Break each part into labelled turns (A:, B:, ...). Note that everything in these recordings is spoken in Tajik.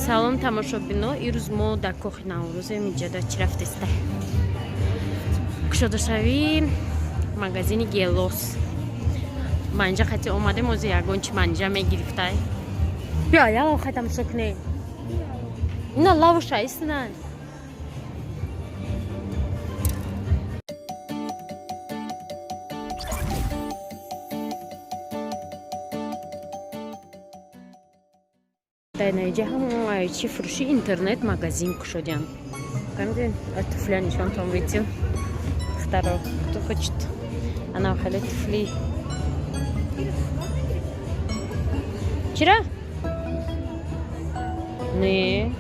A: Salom тамошобино, ирӯз мо дар кохи Наврӯзе миҷода чӣ рафтестай? Кушодашавӣ магазини Гелос. Манҷа хати омадем ози ягон чи манҷа мегирифтай. Бия, яло хай тамошо кунем. Ина лавуша истинан. Дар наиҷа ҳамон чи фурӯши интернет магазин кушодиам. Камдин туфля нишонтон видео. Второ, кто хочет. Она хеле туфли. Чира? Не.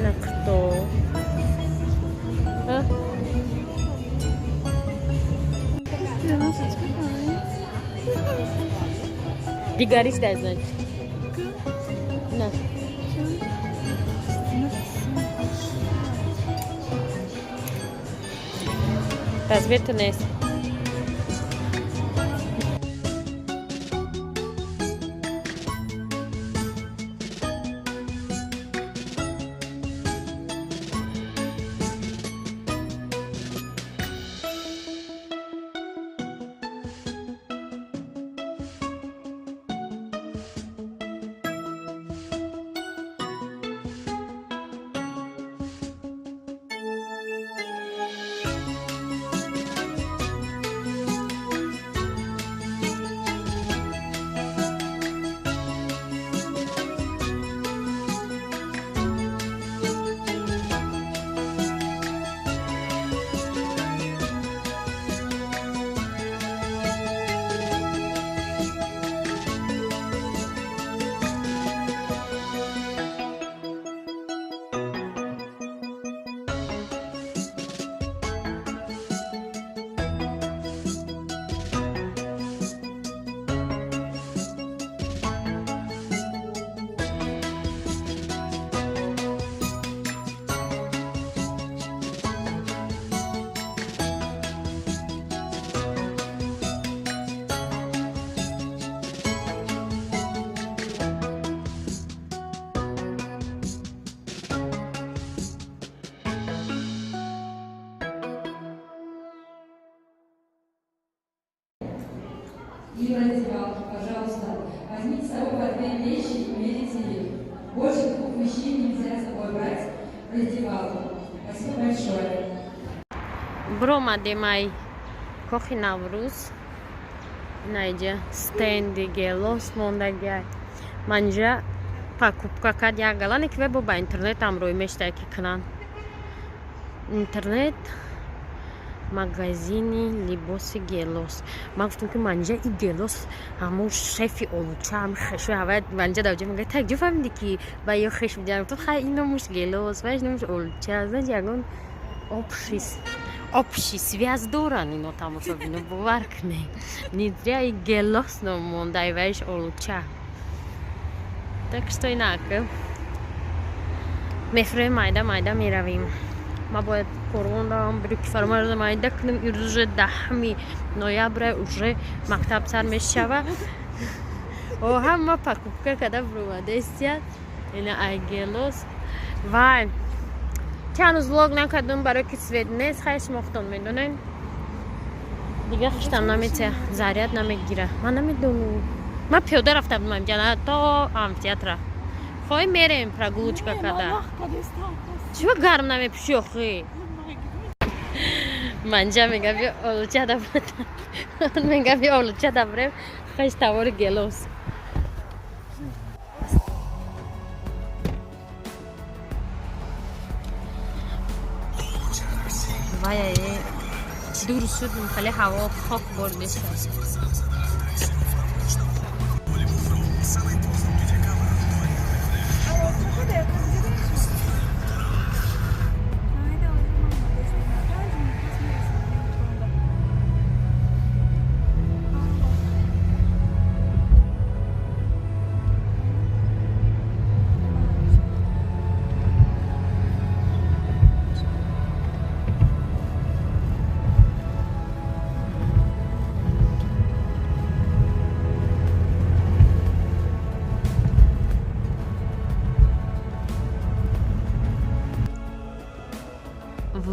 A: На кто? А? Дигарис дай знать. На. Размер-то нест.
B: И в раздевалке, пожалуйста, возьмите с собой по 2 вещи и умерите их. Больше 2 вещей нельзя с собой брать в раздевалку. Спасибо большое.
A: Бромадем ай кохи Наврӯз. Найҷа стенди Гелос мондагиай. Манҷа покупка кард як галане ки вебо ба интернет амрӯй мештай ки кунан. Интернет магазини либоси Гелос. Ман гуфтам ки манҷа и Гелос ҳамон шефи олуча ҳам хешо ҳава манҷа давҷа мега так ҷо фаҳмиди ки ба ё хеш бидиам то хай ин номуш Гелос ваш номуш олуча знаете ягон общий связь доран ино тамошо бино бовар кунем нидриа и Гелос ном монда и ваш олуча. Так что инак мефроем майда меравим. Ма бояд корвон давам брюки фармар майда кунем. Ирӯз уже 10 ноябр уже мактаб сар мешава. О ҳама покупка када бромадестият. Ина ай Гелос. Вай. Ҳанӯз влог накардам барои ки Свети нест хай шмохтон медонем. Дига хиштам наметия заряд намегира. Ман намедонам. Ман пиёда рафта будам ҷана то амфитеатра. Хоҳем мерем прогулочка када. Чего гарм намепуши охи? Манҷа мега биё олуча дабрем. Мега биё олуча дабрем. Хеш тавори Гелос. Вай дур шудем, хеле ҳаво хок бордеша.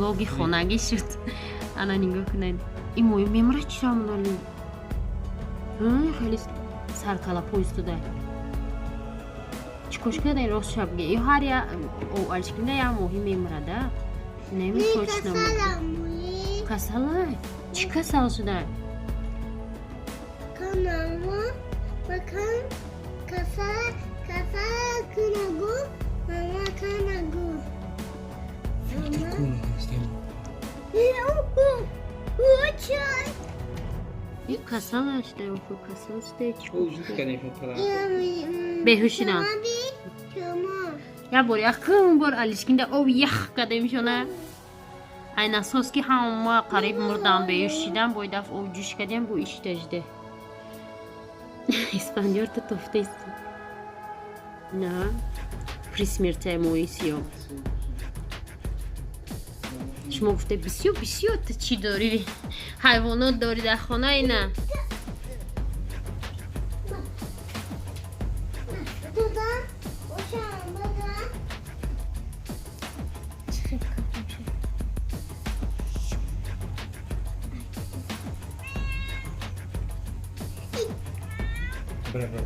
A: влоги хонагӣ шуд. Ана нигоҳ кунед. Ин мои мемора чиро мунали? Хеле саркалапо истода. Чикош кадай рост шабге? Ё ҳар я алишкинда я моҳи мемора да? Немиточнам. Касала? Чӣ касал шуда?
C: Канама, бакан, касала кунагу, мама канагу. Чай.
A: И касала шуда, ошо касал шуда чикош? Беҳушидан. Я бор якум бор алишкинда об ях кадемшона. Айн асос ки ҳама қариб мурдан беҳушидан бо даф об ҷӯш кадем бо иштажде. Испанёр-то тофтаист. На. При смерти мои сиё. Шумо гуфте бисёр то чӣ дорӣ? Ҳайвонот дорӣ дар хона ина?
D: Bravo.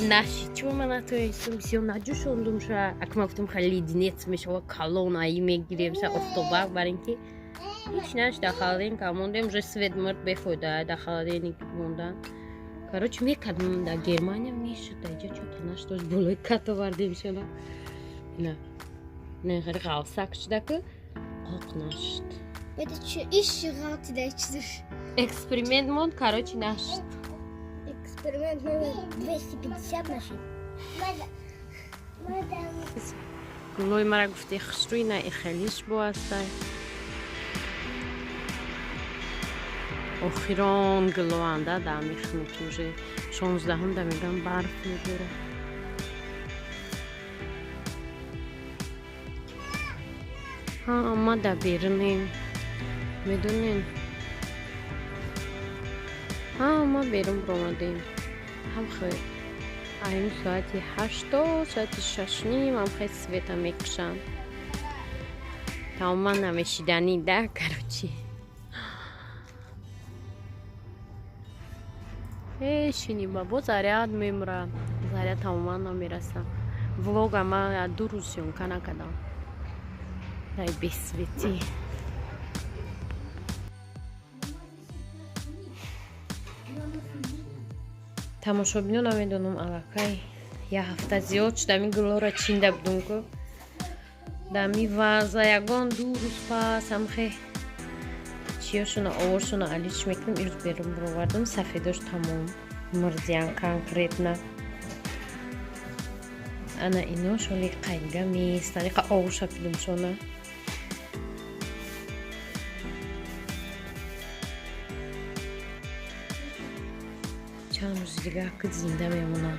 A: Наши, чего мы на то есть? Все наджушон думша, а к мактум хали динец мешава калон аи мегиремша автобак баринки. Иш наш да халдин камондем же свет мрт бехода да халдин мондан. Короче, мекадм да Германия мешуд да что-то наш то болой като вардем шона. На. Не гавсак шдака. Ок нашт.
C: Это что, ищи галти да чдыш.
A: Эксперимент мод, короче, наш.
C: Эксперимент номер 250 наши.
A: Гулой мара гуфте хштуина и хелиш бо астай. Охирон глоанда да мехнут уже 16 да мегам барф мегире. Ама да бернем. میدونین ما بیرون برامدیم هم خیلی این ساعتی 8 ساعتی 6 نیم هم خیلی سویتا میکشم تماما نمیشیدنی ده کروچی شینی بابا زریاد میمرم زریاد تماما نمیرسم влог اما 2 روز سیونکا نکدم دای به سویتی тамошобинӯ намедонам аллакай як ҳафта зиёд шуд ами гулҳоро чинда будум ку дами ваза ягон 2 рӯз пас ҳамхе чиёшуна овошуна алиш мекунам ирӯз берун бировардам сафедош тамом мурзиян конкретна ана ино шоли қайга мест алиқа овоша пидумшона чанд рӯзи дига акид зинда мемонам